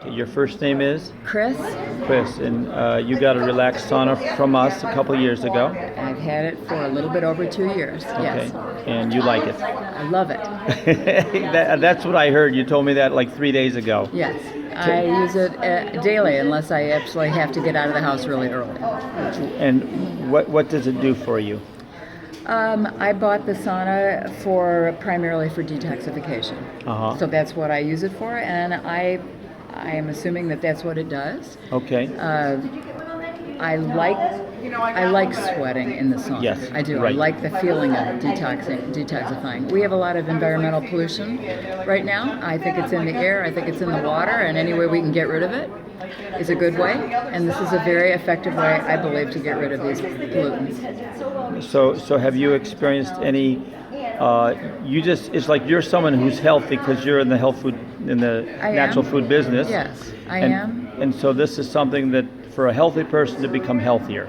Okay, your first name is? Chris. Chris, and you got a relaxed sauna from us a couple years ago. I've had it for a little bit over 2 years. Yes. Okay, and you like it. I love it. That's what I heard. You told me that like 3 days ago. Yes. I use it daily unless I actually have to get out of the house really early. And what does it do for you? I bought the sauna primarily for detoxification. Uh-huh. So that's what I use it for, and I am assuming that that's what it does. Okay. I like sweating in the sauna. Yes, I do. right. I like the feeling of detoxifying. We have a lot of environmental pollution right now. I think it's in the air. I think it's in the water, and any way we can get rid of it is a good way. And this is a very effective way, I believe, to get rid of these pollutants. So have you experienced any? It's like you're someone who's healthy because you're in the natural food business. Yes, I am. And so this is something that for a healthy person to become healthier.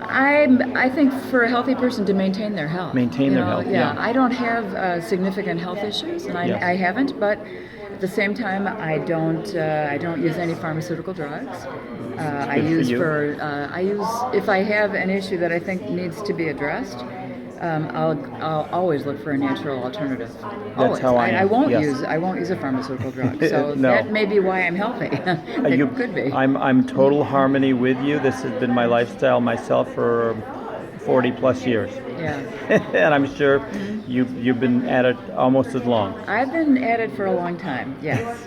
I think for a healthy person to maintain their health. Maintain their health. Yeah. I don't have significant health issues, and Yes. I haven't. But at the same time, I don't use any pharmaceutical drugs. I use if I have an issue that I think needs to be addressed. I'll always look for a natural alternative. That's how I am. I won't use a pharmaceutical drug. So No. that may be why I'm healthy. It could be. I'm total harmony with you. This has been my lifestyle myself for 40 plus years. Yeah. And I'm sure you've been at it almost as long. I've been at it for a long time, yes.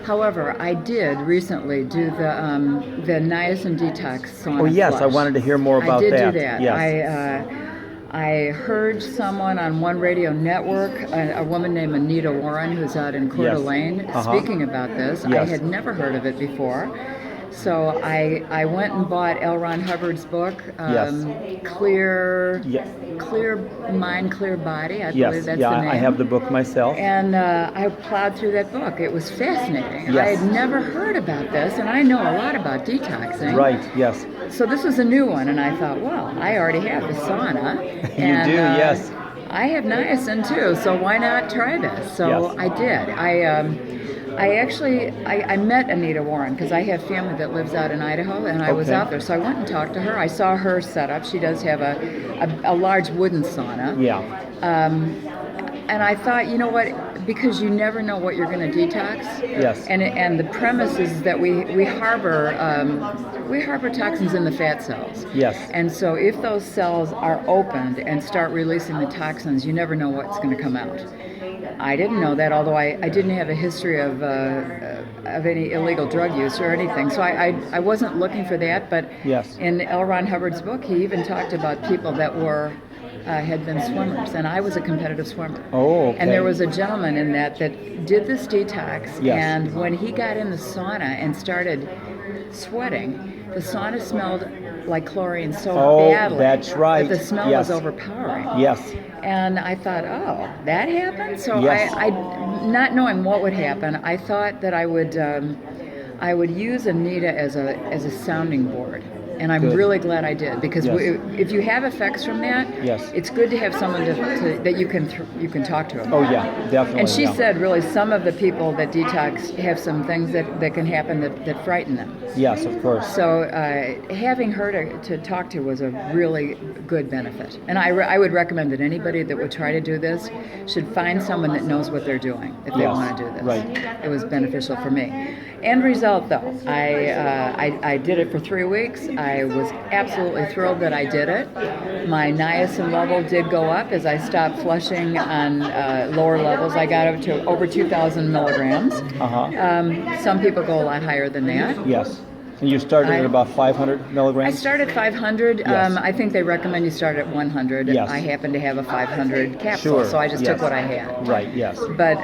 However, I did recently do the niacin detox sauna. Oh yes, flush. I wanted to hear more about that. I did do that. Yes. I heard someone on one radio network, a woman named Anita Warren, who's out in Coeur Yes. d'Alene, speaking about this. Yes. I had never heard of it before. So I went and bought L. Ron Hubbard's book, Yes. Clear Mind, Clear Body. I Yes. believe that's Yeah, the name. I have the book myself. And I plowed through that book. It was fascinating. Yes. I had never heard about this, and I know a lot about detoxing. Right. Yes. So this was a new one, and I thought, well, I already have the sauna. You do. Yes. I have niacin too, so why not try this? So Yes. I did. I met Anita Warren because I have family that lives out in Idaho, and I was Okay. out there. So I went and talked to her. I saw her setup. She does have a large wooden sauna. Yeah. And I thought, you know what? Because you never know what you're going to detox. Yes. And the premise is that we harbor toxins in the fat cells. Yes. And so if those cells are opened and start releasing the toxins, you never know what's going to come out. I didn't know that, although I didn't have a history of any illegal drug use or anything. So I wasn't looking for that. But Yes. in L. Ron Hubbard's book, he even talked about people that had been swimmers, and I was a competitive swimmer. Oh, okay. And there was a gentleman in that did this detox, Yes. and when he got in the sauna and started sweating, the sauna smelled like chlorine so badly. That's right. That the smell Yes. was overpowering. Yes. And I thought, oh, that happened? So Yes. I not knowing what would happen, I thought that I would use Anita as a sounding board. And I'm Good. really glad I did, because Yes. if you have effects from that, Yes. it's good to have someone that you can talk to. Oh yeah, definitely. And she yeah. said, really, some of the people that detox have some things that can happen that frighten them. Yes, of course. So having her to talk to was a really good benefit. And I would recommend that anybody that would try to do this should find someone that knows what they're doing if they Yes, want to do this. right. It was beneficial for me. End result, though, I did it for 3 weeks. I was absolutely thrilled that I did it. My niacin level did go up as I stopped flushing on lower levels. I got up to over 2,000 milligrams. Some people go a lot higher than that. Yes. And you started at about 500 I milligrams? started 500. Yes. I think they recommend you start at 100. Yes. I happen to have a 500 capsule, Sure. so I just Yes. took what I had. Right, yes. But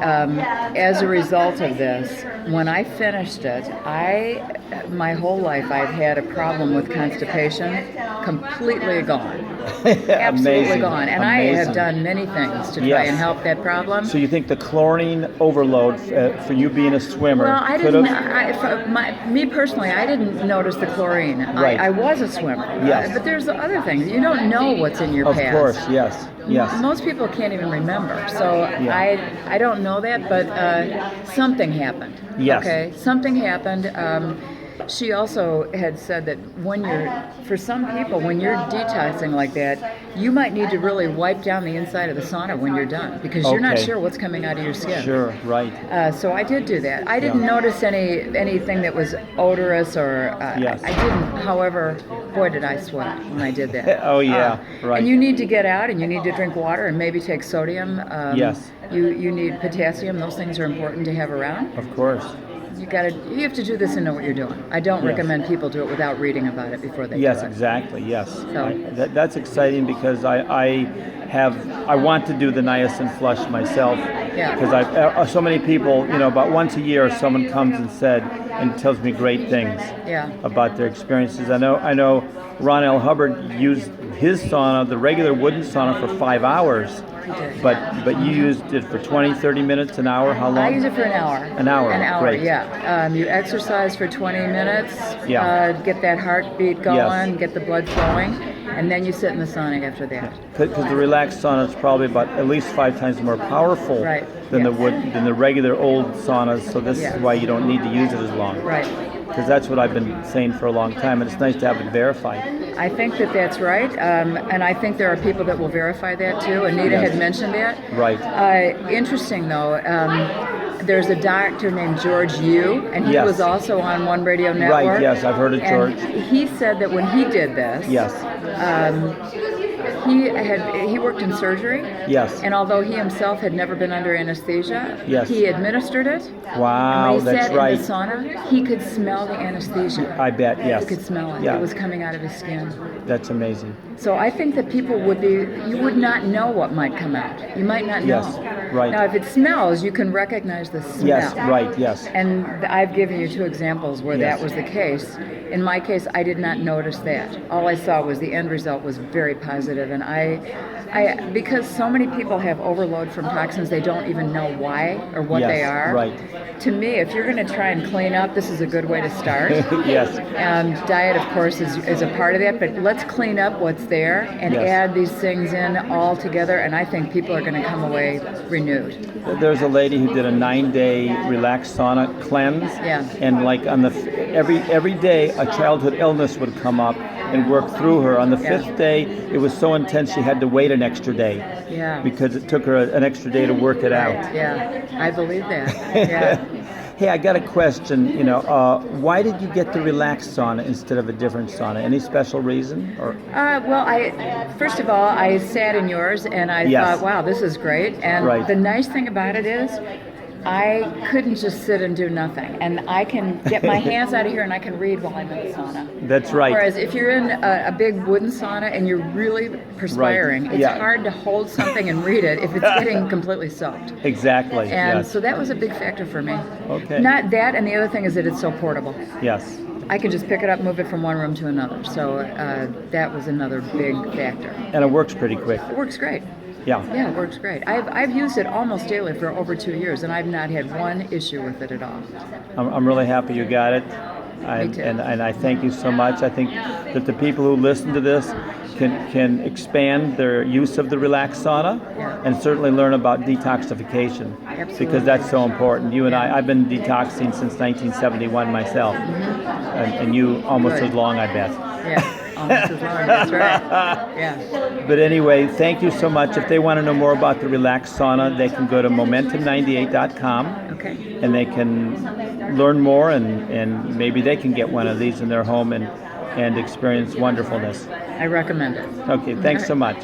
as a result of this, when I finished it, my whole life I've had a problem with constipation, completely gone. Absolutely Amazing. gone. And I Amazing. have done many things to try Yes. and help that problem. So you think the chlorine overload for you being a swimmer Well, I could didn't. have? Me personally, I didn't notice the chlorine. Right. I was a swimmer. Yes. But there's other things. You don't know what's in your Of past. course, yes, yes. Most people can't even remember. So Yeah. I don't know that, but something happened. Yes. Okay. Something happened. She also had said that for some people, when you're detoxing like that, you might need to really wipe down the inside of the sauna when you're done because you're not Okay. sure what's coming out of your skin. Sure, right. So I did do that. I didn't notice anything that was odorous or Yes. I didn't. However, boy, did I sweat when I did that. Oh, yeah, right. And you need to get out and you need to drink water and maybe take sodium. Yes. You need potassium. Those things are important to have around. Of course. You have to do this and know what you're doing. I don't Yes. recommend people do it without reading about it before they Yes, do it. exactly. Yes. So- That's exciting because I want to do the niacin flush myself. Yeah. Because so many people, about once a year, someone comes and tells me great things Yeah. about their experiences. I know Ron L. Hubbard used his sauna, the regular wooden sauna, for 5 hours. He did. But you used it for 20, 30 minutes, an hour? How long? I use it for an hour. An hour, An hour, great. yeah. You exercise for 20 minutes. Yeah. Get that heartbeat going, Yes. get the blood flowing, and then you sit in the sauna after that. Because the relaxed sauna is probably about at least 5 times more powerful Right, than yes. than the regular old saunas. So this Yeah. is why you don't need to use it as long. Right. Because that's what I've been saying for a long time, and it's nice to have it verified. I think that's right, and I think there are people that will verify that too. Anita Yes. had mentioned that. Right. Interesting though, there's a doctor named George Yu, and he Yes. was also on One Radio Network. Right, yes, I've heard of And George. he said that when he did this, Yes. he worked in surgery. Yes. And although he himself had never been under anesthesia, Yes. he administered it. Wow, and when he that's sat right. in the sauna, he could smell the anesthesia. I bet, yes. He could smell it. Yeah. It was coming out of his skin. That's amazing. So I think that people you would not know what might come out. You might not know. Yes, right. Now, if it smells, you can recognize the smell. Yes, right, yes. And I've given you 2 examples where Yes. that was the case. In my case, I did not notice that. All I saw was the end result was very positive, and because so many people have overload from toxins, they don't even know why or what Yes, they are. right. To me, if you're going to try and clean up, this is a good way to start. Yes. Diet, of course, is a part of that, but let's clean up what's there and Yes. add these things in all together, and I think people are going to come away renewed. There's a lady who did a 9-day relaxed sauna cleanse, Yeah. and like every day a childhood illness would come up and work through her. On the Yeah. 5th day, it was so intense she had to wait an extra day Yeah. because it took her an extra day to work it out. Yeah, I believe that. Yeah. Hey, I got a question. Why did you get the relaxed sauna instead of a different sauna? Any special reason? Or Well, first of all, I sat in yours and I Yes. thought, wow, this is great. And Right. the nice thing about it is, I couldn't just sit and do nothing. And I can get my hands out of here and I can read while I'm in the sauna. that's right. Whereas if you're in a big wooden sauna and you're really perspiring, it's Yeah. hard to hold something and read it if it's getting completely soaked. Exactly. And yes. so that was a big factor for me. Okay. Not that, and the other thing is that it's so portable. Yes. I can just pick it up, move it from one room to another. So that was another big factor. And it works pretty quick. It works great. Yeah. Yeah, it works great. I've used it almost daily for over 2 years, and I've not had one issue with it at all. I'm really happy you got it. Me too. And I thank you so much. I think that the people who listen to this can expand their use of the relaxed sauna Yeah. and certainly learn about detoxification. Absolutely. Because that's so important. You and I've been detoxing since 1971 myself. And you almost Good. as long, I bet. Yeah, almost as long. That's right. Yeah. But anyway, thank you so much. If they want to know more about the relaxed sauna, they can go to momentum98.com. Okay. And they can learn more, and maybe they can get one of these in their home and experience wonderfulness. I recommend it. Okay, thanks so much.